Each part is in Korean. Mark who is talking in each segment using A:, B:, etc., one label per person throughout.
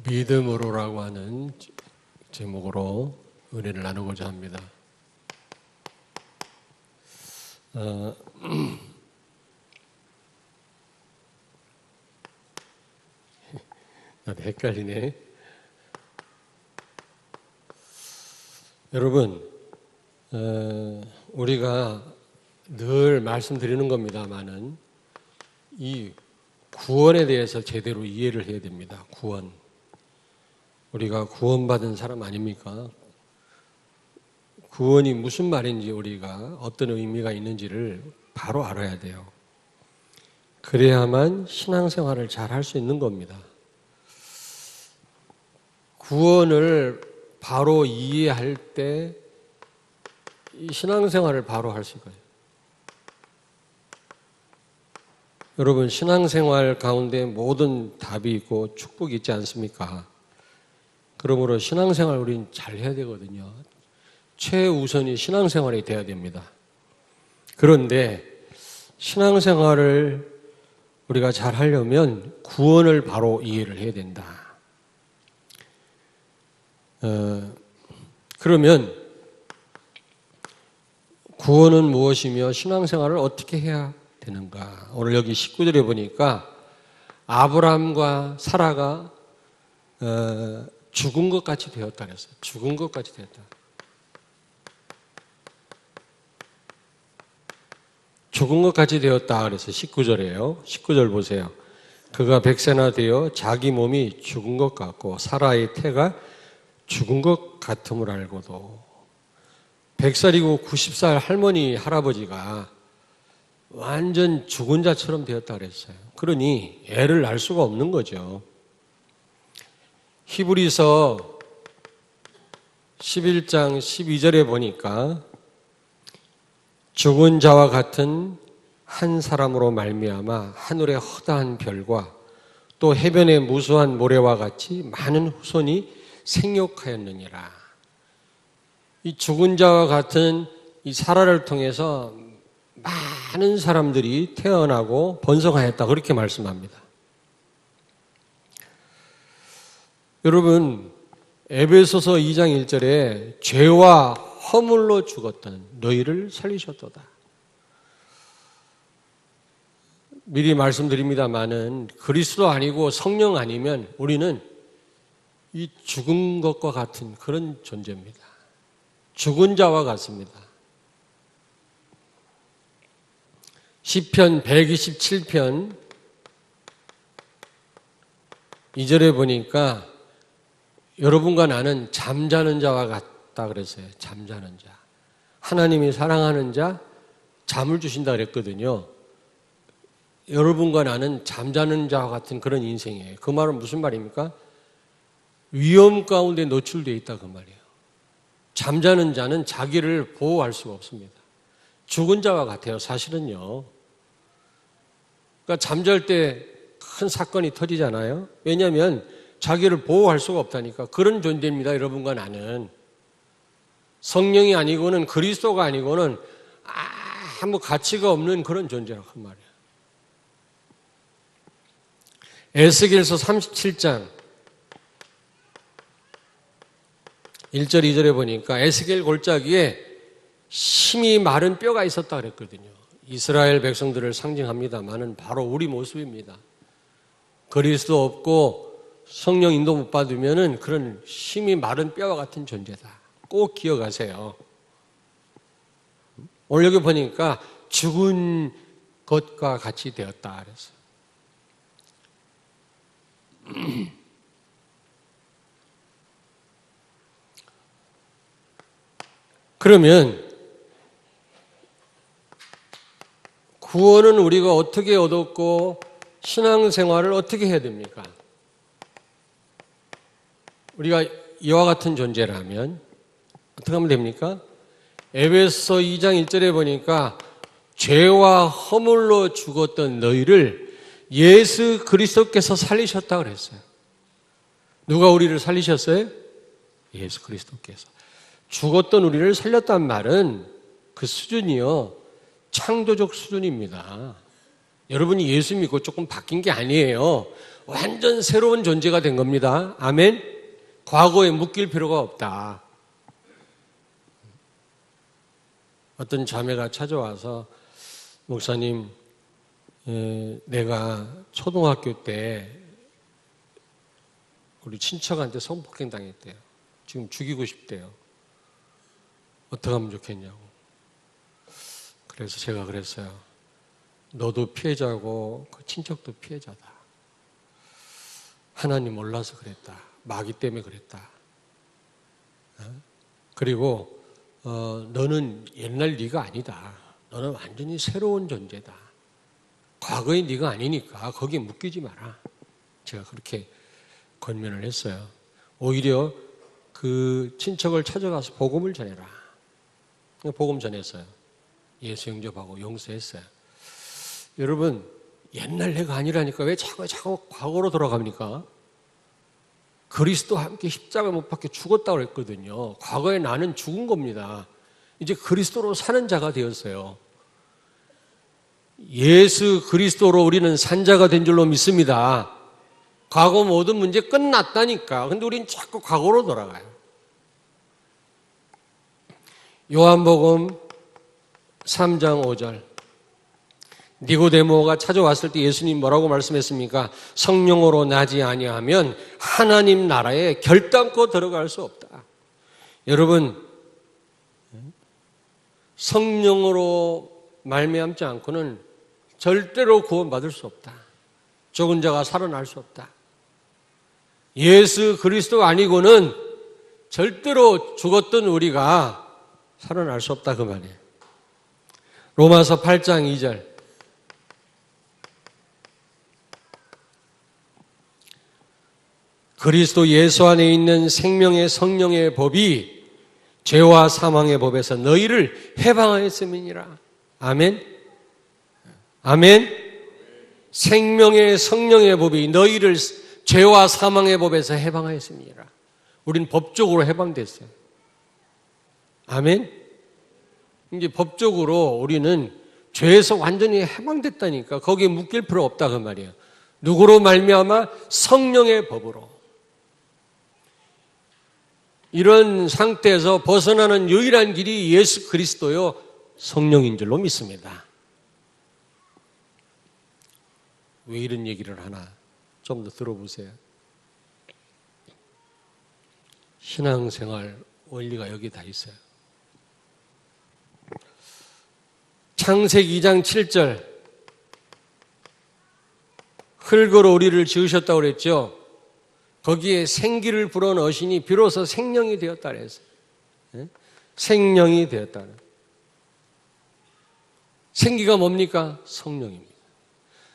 A: 믿음으로라고 하는 제목으로 은혜를 나누고자 합니다. 나도 헷갈리네. 여러분, 우리가 늘 말씀드리는 겁니다만은 이 구원에 대해서 제대로 이해를 해야 됩니다. 구원. 우리가 구원받은 사람 아닙니까? 구원이 무슨 말인지 우리가 어떤 의미가 있는지를 바로 알아야 돼요. 그래야만 신앙생활을 잘 할 수 있는 겁니다. 구원을 바로 이해할 때 이 신앙생활을 바로 할 수 있어요. 여러분, 신앙생활 가운데 모든 답이 있고 축복이 있지 않습니까? 그러므로 신앙생활 우리는 잘 해야 되거든요. 최우선이 신앙생활이 돼야 됩니다. 그런데 신앙생활을 우리가 잘 하려면 구원을 바로 이해를 해야 된다. 그러면 구원은 무엇이며 신앙생활을 어떻게 해야 되는가? 오늘 여기 19절에 보니까 아브라함과 사라가 죽은 것 같이 되었다 그랬어요. 죽은 것 같이 되었다. 죽은 것 같이 되었다 그래서 19절이에요. 19절 보세요. 그가 100세나 되어 자기 몸이 죽은 것 같고 사라의 태가 죽은 것 같음을 알고도 100살이고 90살 할머니 할아버지가 완전 죽은 자처럼 되었다 그랬어요. 그러니 애를 낳을 수가 없는 거죠. 히브리서 11장 12절에 보니까 죽은 자와 같은 한 사람으로 말미암아 하늘의 허다한 별과 또 해변의 무수한 모래와 같이 많은 후손이 생육하였느니라. 이 죽은 자와 같은 이 사라를 통해서 많은 사람들이 태어나고 번성하였다 그렇게 말씀합니다. 여러분, 에베소서 2장 1절에 죄와 허물로 죽었던 너희를 살리셨도다. 미리 말씀드립니다마는 그리스도 아니고 성령 아니면 우리는 이 죽은 것과 같은 그런 존재입니다. 죽은 자와 같습니다. 시편 127편 2절에 보니까 여러분과 나는 잠자는 자와 같다 그랬어요. 잠자는 자. 하나님이 사랑하는 자 잠을 주신다 그랬거든요. 여러분과 나는 잠자는 자와 같은 그런 인생이에요. 그 말은 무슨 말입니까? 위험 가운데 노출되어 있다 그 말이에요. 잠자는 자는 자기를 보호할 수가 없습니다. 죽은 자와 같아요. 사실은요. 그러니까 잠잘 때 큰 사건이 터지잖아요. 왜냐하면 자기를 보호할 수가 없다니까. 그런 존재입니다. 여러분과 나는. 성령이 아니고는 그리스도가 아니고는 아무 가치가 없는 그런 존재라고 그 말이에요. 에스겔서 37장 1절 2절에 보니까 에스겔 골짜기에 심히 마른 뼈가 있었다 그랬거든요. 이스라엘 백성들을 상징합니다만은 바로 우리 모습입니다. 그리스도 없고 성령 인도 못 받으면은 그런 심히 마른 뼈와 같은 존재다. 꼭 기억하세요. 오늘 여기 보니까 죽은 것과 같이 되었다 그랬어요. 그러면 구원은 우리가 어떻게 얻었고 신앙생활을 어떻게 해야 됩니까? 우리가 이와 같은 존재라면 어떻게 하면 됩니까? 에베소서 2장 1절에 보니까 죄와 허물로 죽었던 너희를 예수 그리스도께서 살리셨다 그랬어요. 누가 우리를 살리셨어요? 예수 그리스도께서. 죽었던 우리를 살렸단 말은 그 수준이요, 창조적 수준입니다. 여러분이 예수 믿고 조금 바뀐 게 아니에요. 완전 새로운 존재가 된 겁니다. 아멘? 과거에 묶일 필요가 없다. 어떤 자매가 찾아와서 목사님, 내가 초등학교 때 우리 친척한테 성폭행 당했대요. 지금 죽이고 싶대요. 어떻게 하면 좋겠냐고. 그래서 제가 그랬어요. 너도 피해자고 그 친척도 피해자다. 하나님 몰라서 그랬다. 마귀 때문에 그랬다. 그리고 너는 옛날 네가 아니다. 너는 완전히 새로운 존재다. 과거의 네가 아니니까 거기에 묶이지 마라. 제가 그렇게 권면을 했어요. 오히려 그 친척을 찾아가서 복음을 전해라. 복음 전했어요. 예수 영접하고 용서했어요. 여러분, 옛날 내가 아니라니까 왜 자꾸 과거로 돌아갑니까? 그리스도와 함께 십자가 못 박혀 죽었다고 그랬거든요. 과거에 나는 죽은 겁니다. 이제 그리스도로 사는 자가 되었어요. 예수 그리스도로 우리는 산 자가 된 줄로 믿습니다. 과거 모든 문제 끝났다니까. 근데 우리는 자꾸 과거로 돌아가요. 요한복음 3장 5절. 니고데모가 찾아왔을 때 예수님 뭐라고 말씀했습니까? 성령으로 나지 아니하면 하나님 나라에 결단코 들어갈 수 없다. 여러분, 성령으로 말미암지 않고는 절대로 구원받을 수 없다. 죽은 자가 살아날 수 없다. 예수 그리스도 아니고는 절대로 죽었던 우리가 살아날 수 없다 그 말이에요. 로마서 8장 2절. 그리스도 예수 안에 있는 생명의 성령의 법이 죄와 사망의 법에서 너희를 해방하였음이니라. 아멘. 아멘. 생명의 성령의 법이 너희를 죄와 사망의 법에서 해방하였음이니라. 우린 법적으로 해방됐어요. 아멘. 이제 법적으로 우리는 죄에서 완전히 해방됐다니까. 거기에 묶일 필요 없다 그 말이에요. 누구로 말미암아? 성령의 법으로. 이런 상태에서 벗어나는 유일한 길이 예수 그리스도요 성령인 줄로 믿습니다. 왜 이런 얘기를 하나 좀 더 들어보세요. 신앙생활 원리가 여기 다 있어요. 창세기 2장 7절. 흙으로 우리를 지으셨다고 그랬죠. 거기에 생기를 불어넣으시니 비로소 생명이 되었다 그랬어요. 생명이 되었다. 생기가 뭡니까? 성령입니다.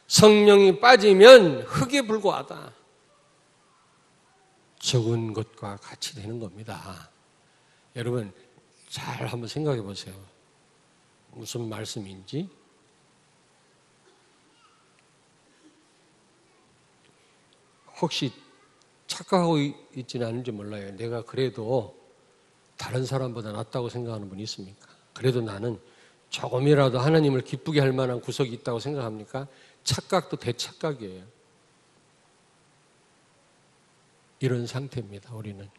A: 성령이 빠지면 흙에 불과하다. 적은 것과 같이 되는 겁니다. 여러분 잘 한번 생각해 보세요. 무슨 말씀인지. 혹시 착각하고 있지는 않은지 몰라요. 내가 그래도 다른 사람보다 낫다고 생각하는 분이 있습니까? 그래도 나는 조금이라도 하나님을 기쁘게 할 만한 구석이 있다고 생각합니까? 착각도 대착각이에요. 이런 상태입니다. 우리는.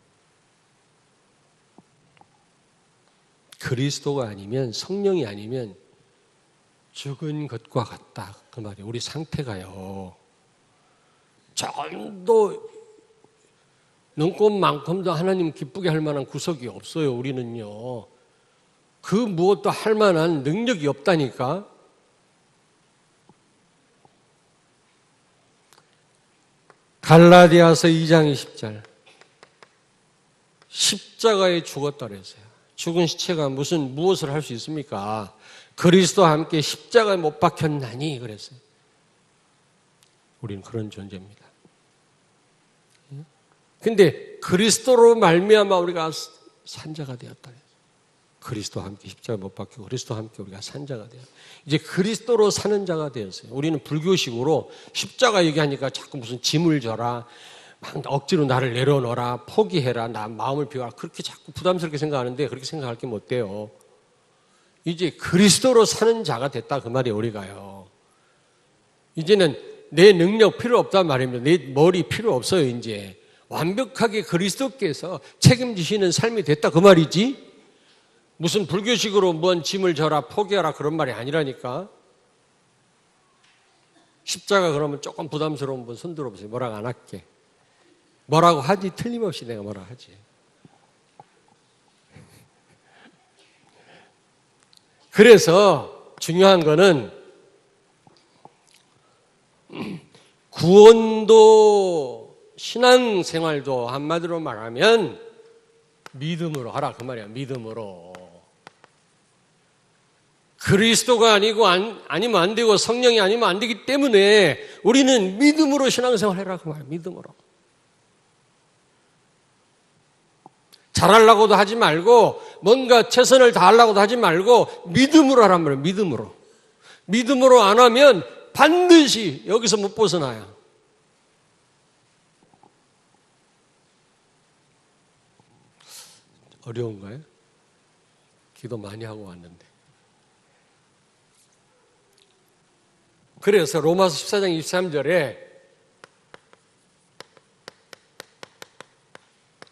A: 그리스도가 아니면, 성령이 아니면 죽은 것과 같다 그 말이에요. 우리 상태가요. 조금도 눈곱만큼도 하나님 기쁘게 할 만한 구석이 없어요. 우리는요. 그 무엇도 할 만한 능력이 없다니까. 갈라디아서 2장 20절. 십자가에 죽었다 그랬어요. 죽은 시체가 무엇을 할 수 있습니까? 그리스도와 함께 십자가에 못 박혔나니 그랬어요. 우리는 그런 존재입니다. 근데 그리스도로 말미암아 우리가 산자가 되었다. 그리스도와 함께 십자가에 못 박히고 그리스도와 함께 우리가 산자가 되었다. 이제 그리스도로 사는 자가 되었어요. 우리는 불교식으로 십자가 얘기하니까 자꾸 무슨 짐을 져라, 막 억지로 나를 내려놓아라, 포기해라, 나 마음을 비워라, 그렇게 자꾸 부담스럽게 생각하는데 그렇게 생각할 게 못 돼요. 이제 그리스도로 사는 자가 됐다 그 말이에요. 우리가요. 이제는 내 능력 필요 없단 말입니다. 내 머리 필요 없어요. 이제 완벽하게 그리스도께서 책임지시는 삶이 됐다 그 말이지. 무슨 불교식으로 뭔 짐을 져라 포기하라 그런 말이 아니라니까. 십자가 그러면 조금 부담스러운 분 손 들어보세요. 뭐라고 안 할게. 뭐라고 하지. 틀림없이 내가 뭐라고 하지. 그래서 중요한 거는 구원도 신앙생활도 한마디로 말하면 믿음으로 하라 그 말이야. 믿음으로. 그리스도가 아니고 아니면 안 되고 성령이 아니면 안 되기 때문에 우리는 믿음으로 신앙생활 해라 그 말이야. 믿음으로. 잘하려고도 하지 말고 뭔가 최선을 다하려고도 하지 말고 믿음으로 하란 말이에요. 믿음으로. 믿음으로 안 하면 반드시 여기서 못 벗어나요. 어려운가요? 기도 많이 하고 왔는데. 그래서 로마서 14장 23절에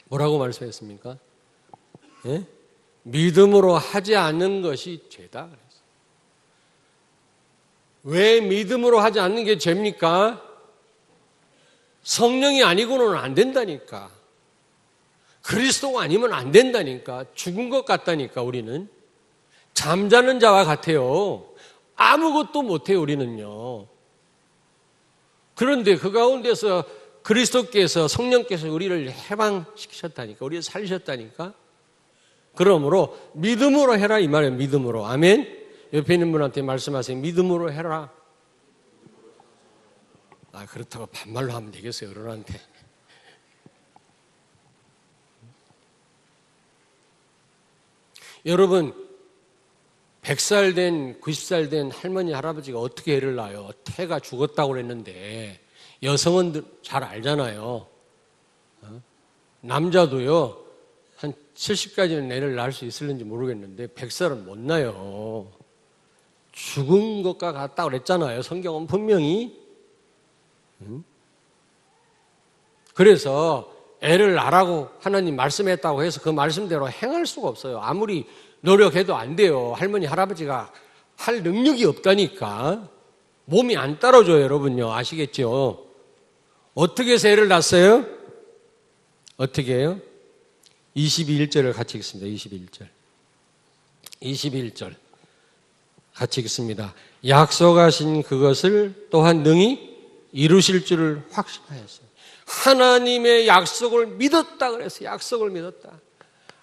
A: 뭐라고 말씀했습니까? 예? 믿음으로 하지 않는 것이 죄다. 그랬어요. 왜 믿음으로 하지 않는 게 죄입니까? 성령이 아니고는 안 된다니까. 그리스도가 아니면 안 된다니까. 죽은 것 같다니까 우리는. 잠자는 자와 같아요. 아무것도 못해요 우리는요. 그런데 그 가운데서 그리스도께서 성령께서 우리를 해방시키셨다니까. 우리를 살리셨다니까. 그러므로 믿음으로 해라 이 말이에요. 믿음으로. 아멘. 옆에 있는 분한테 말씀하세요. 믿음으로 해라. 그렇다고 반말로 하면 되겠어요 어른한테. 여러분 100살 된 90살 된 할머니 할아버지가 어떻게 애를 낳아요? 태가 죽었다고 그랬는데 여성은 잘 알잖아요. 남자도요 한 70까지는 애를 낳을 수 있을는지 모르겠는데 100살은 못 낳아요. 죽은 것과 같다고 그랬잖아요. 성경은 분명히. 그래서 애를 낳으라고 하나님 말씀했다고 해서 그 말씀대로 행할 수가 없어요. 아무리 노력해도 안 돼요. 할머니 할아버지가 할 능력이 없다니까. 몸이 안 따라줘요 여러분요. 아시겠죠? 어떻게 해서 애를 낳았어요? 어떻게 해요? 22절을 같이 읽습니다. 21절 같이 읽습니다. 약속하신 그것을 또한 능히 이루실 줄을 확신하였어요. 하나님의 약속을 믿었다 그랬어요. 약속을 믿었다.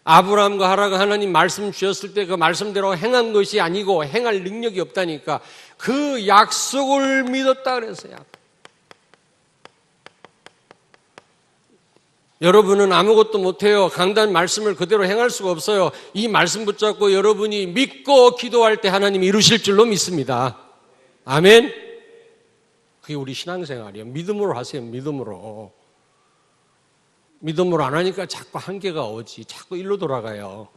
A: 아브라함과 하라가 하나님 말씀 주셨을 때 그 말씀대로 행한 것이 아니고 행할 능력이 없다니까. 그 약속을 믿었다 그랬어요. 여러분은 아무것도 못해요. 강단 말씀을 그대로 행할 수가 없어요. 이 말씀 붙잡고 여러분이 믿고 기도할 때 하나님이 이루실 줄로 믿습니다. 아멘. 그게 우리 신앙생활이에요. 믿음으로 하세요. 믿음으로. 믿음으로 안 하니까 자꾸 한계가 오지. 자꾸 일로 돌아가요.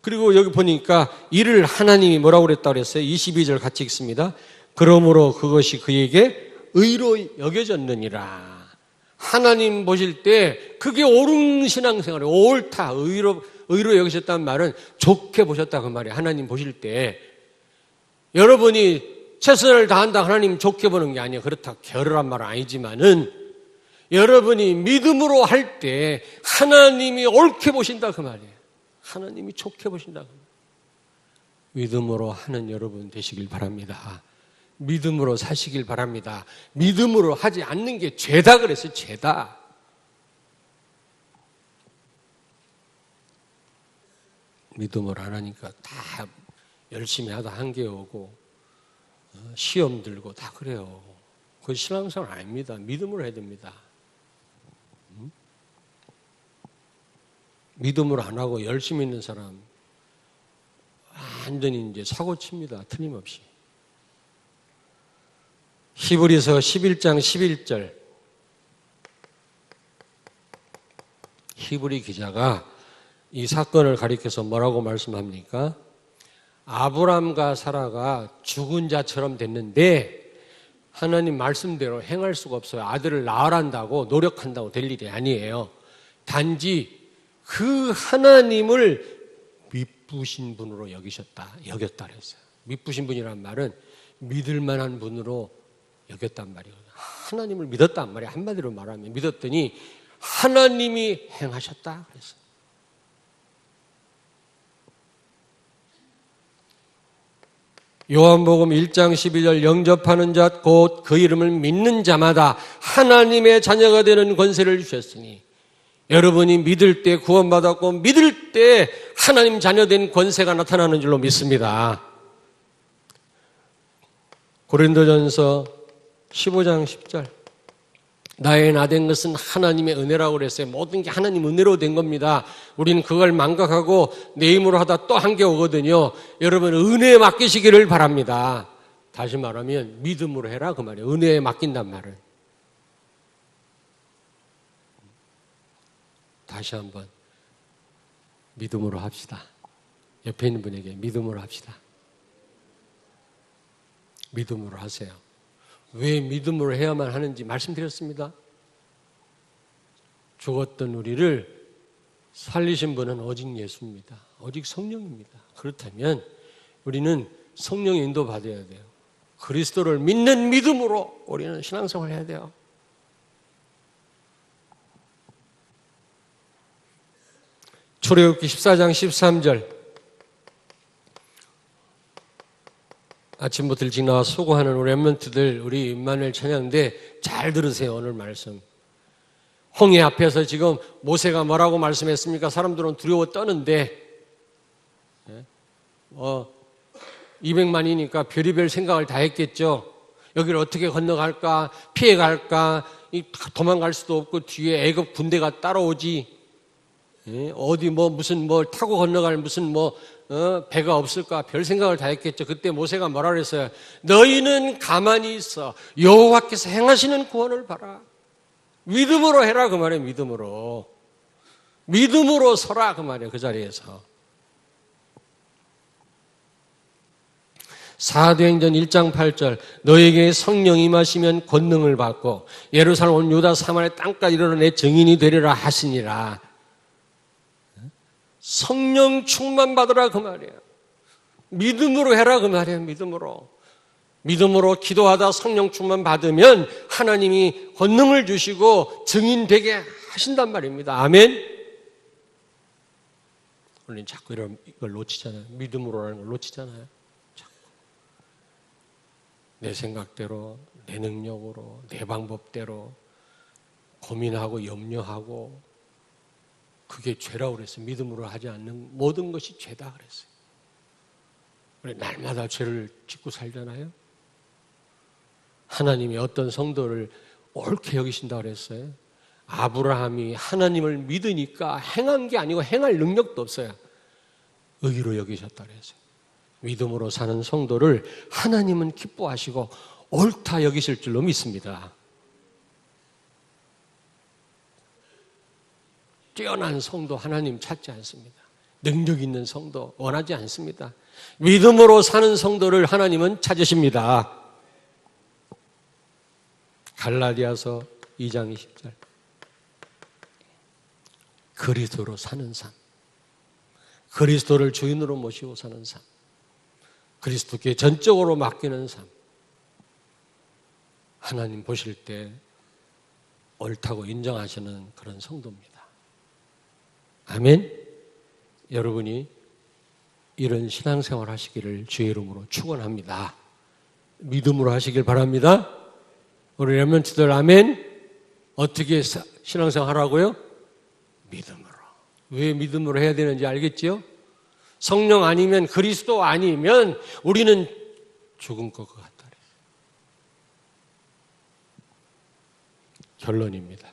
A: 그리고 여기 보니까 이를 하나님이 뭐라고 그랬다고 그랬어요? 22절 같이 읽습니다. 그러므로 그것이 그에게 의로 여겨졌느니라. 하나님 보실 때 그게 옳은 신앙생활이에요. 옳다. 의로 여기셨다는 말은 좋게 보셨다 그 말이에요. 하나님 보실 때 여러분이 최선을 다한다 하나님 좋게 보는 게 아니에요. 그렇다 게으르란 말은 아니지만은 여러분이 믿음으로 할 때 하나님이 옳게 보신다 그 말이에요. 하나님이 좋게 보신다 그 말이에요. 믿음으로 하는 여러분 되시길 바랍니다. 믿음으로 사시길 바랍니다. 믿음으로 하지 않는 게 죄다 그랬어요. 죄다. 믿음을 안 하니까 다 열심히 하다 한계 오고 시험 들고 다 그래요. 그건 신앙생활 아닙니다. 믿음으로 해야 됩니다. 믿음으로 안 하고 열심히 있는 사람 완전히 이제 사고 칩니다. 틀림없이. 히브리서 11장 11절 히브리 기자가 이 사건을 가리켜서 뭐라고 말씀합니까? 아브람과 사라가 죽은 자처럼 됐는데 하나님 말씀대로 행할 수가 없어요. 아들을 낳으란다고 노력한다고 될 일이 아니에요. 단지 그 하나님을 미쁘신 분으로 여겼다 그랬어요. 미쁘신 분이란 말은 믿을 만한 분으로 여겼단 말이거든요. 하나님을 믿었단 말이에요. 한마디로 말하면 믿었더니 하나님이 행하셨다 그랬어요. 요한복음 1장 12절 영접하는 자 곧 그 이름을 믿는 자마다 하나님의 자녀가 되는 권세를 주셨으니 여러분이 믿을 때 구원받았고 믿을 때 하나님 자녀된 권세가 나타나는 줄로 믿습니다. 고린도전서 15장 10절 나의 나된 것은 하나님의 은혜라고 그랬어요. 모든 게 하나님 은혜로 된 겁니다. 우리는 그걸 망각하고 내 힘으로 하다 또 한 게 오거든요. 여러분 은혜에 맡기시기를 바랍니다. 다시 말하면 믿음으로 해라 그 말이에요. 은혜에 맡긴단 말은. 다시 한번 믿음으로 합시다. 옆에 있는 분에게 믿음으로 합시다. 믿음으로 하세요. 왜 믿음으로 해야만 하는지 말씀드렸습니다. 죽었던 우리를 살리신 분은 오직 예수입니다. 오직 성령입니다. 그렇다면 우리는 성령의 인도 받아야 돼요. 그리스도를 믿는 믿음으로 우리는 신앙생활을 해야 돼요. 출애굽기 14장 13절 아침부터 일찍 나와 수고하는 우리 렘넌트들 우리 임마누엘 찬양인데 잘 들으세요. 오늘 말씀. 홍해 앞에서 지금 모세가 뭐라고 말씀했습니까? 사람들은 두려워 떠는데 200만이니까 별의별 생각을 다 했겠죠. 여기를 어떻게 건너갈까? 피해갈까? 도망갈 수도 없고 뒤에 애굽 군대가 따라오지. 어디 무슨 타고 건너갈 무슨 배가 없을까? 별 생각을 다 했겠죠. 그때 모세가 뭐라 그랬어요? 너희는 가만히 있어. 여호와께서 행하시는 구원을 봐라. 믿음으로 해라 그 말이에요. 믿음으로 서라 그 말이에요. 그 자리에서. 사도행전 1장 8절 너에게 성령 임하시면 권능을 받고 예루살렘 온 유다 사마리아 땅까지 이르러 내 증인이 되리라 하시니라. 성령 충만 받으라 그 말이에요. 믿음으로 해라 그 말이에요. 믿음으로 기도하다 성령 충만 받으면 하나님이 권능을 주시고 증인 되게 하신단 말입니다. 아멘. 우리는 자꾸 이걸 놓치잖아요. 믿음으로라는 걸 놓치잖아요. 자꾸. 내 생각대로, 내 능력으로, 내 방법대로 고민하고 염려하고 그게 죄라고 그랬어요. 믿음으로 하지 않는 모든 것이 죄다 그랬어요. 우리 날마다 죄를 짓고 살잖아요. 하나님이 어떤 성도를 옳게 여기신다고 그랬어요. 아브라함이 하나님을 믿으니까 행한 게 아니고 행할 능력도 없어요. 의로 여기셨다고 그랬어요. 믿음으로 사는 성도를 하나님은 기뻐하시고 옳다 여기실 줄로 믿습니다. 뛰어난 성도 하나님 찾지 않습니다. 능력 있는 성도 원하지 않습니다. 믿음으로 사는 성도를 하나님은 찾으십니다. 갈라디아서 2장 20절 그리스도로 사는 삶, 그리스도를 주인으로 모시고 사는 삶, 그리스도께 전적으로 맡기는 삶, 하나님 보실 때 옳다고 인정하시는 그런 성도입니다. 아멘. 여러분이 이런 신앙생활 하시기를 주의 이름으로 축원합니다. 믿음으로 하시길 바랍니다. 우리 렘넌트들 아멘. 어떻게 신앙생활 하라고요? 믿음으로. 왜 믿음으로 해야 되는지 알겠지요? 성령 아니면 그리스도 아니면 우리는 죽은 것 같다. 결론입니다.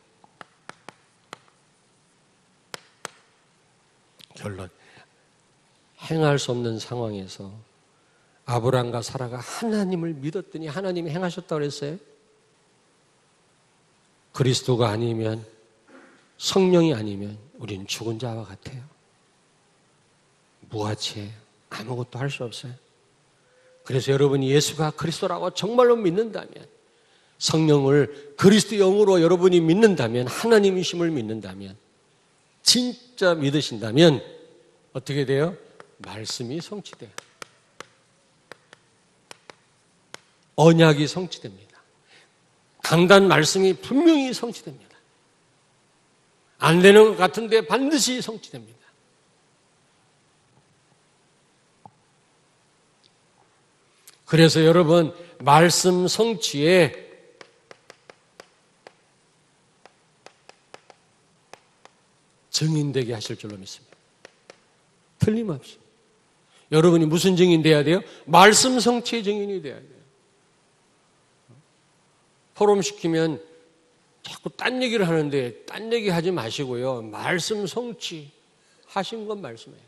A: 결론. 행할 수 없는 상황에서 아브람과 사라가 하나님을 믿었더니 하나님이 행하셨다고 그랬어요. 그리스도가 아니면, 성령이 아니면 우리는 죽은 자와 같아요. 무가치해요. 아무것도 할 수 없어요. 그래서 여러분이 예수가 그리스도라고 정말로 믿는다면, 성령을 그리스도 영으로 여러분이 믿는다면, 하나님이심을 믿는다면, 진짜 믿으신다면 어떻게 돼요? 말씀이 성취돼요. 언약이 성취됩니다. 강단 말씀이 분명히 성취됩니다. 안 되는 것 같은데 반드시 성취됩니다. 그래서 여러분, 말씀 성취에 증인되게 하실 줄로 믿습니다. 틀림없이. 여러분이 무슨 증인 돼야 돼요? 말씀 성취의 증인이 돼야 돼요. 포럼시키면 자꾸 딴 얘기를 하는데 딴 얘기 하지 마시고요. 말씀 성취 하신 건 말씀이에요.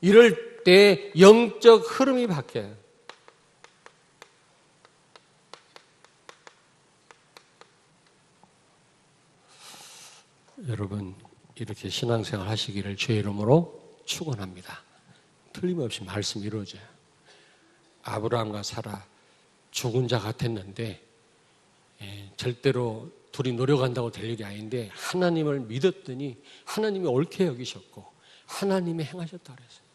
A: 이럴 때 영적 흐름이 바뀌어요. 여러분, 이렇게 신앙생활 하시기를 주의 이름으로 축원합니다. 틀림없이 말씀이 이루어져요. 아브라함과 사라 죽은 자 같았는데 절대로 둘이 노력한다고 될 일이 아닌데 하나님을 믿었더니 하나님이 옳게 여기셨고 하나님이 행하셨다 그랬어요.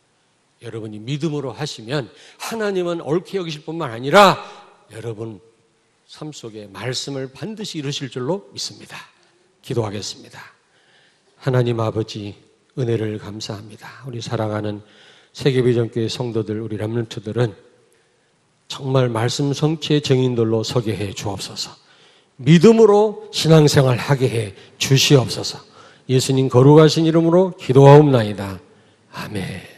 A: 여러분이 믿음으로 하시면 하나님은 옳게 여기실 뿐만 아니라 여러분 삶 속에 말씀을 반드시 이루실 줄로 믿습니다. 기도하겠습니다. 하나님 아버지, 은혜를 감사합니다. 우리 사랑하는 세계비전교회 성도들, 우리 렘넌트들은 정말 말씀 성취의 증인들로 서게 해 주옵소서. 믿음으로 신앙생활 하게 해 주시옵소서. 예수님 거룩하신 이름으로 기도하옵나이다. 아멘.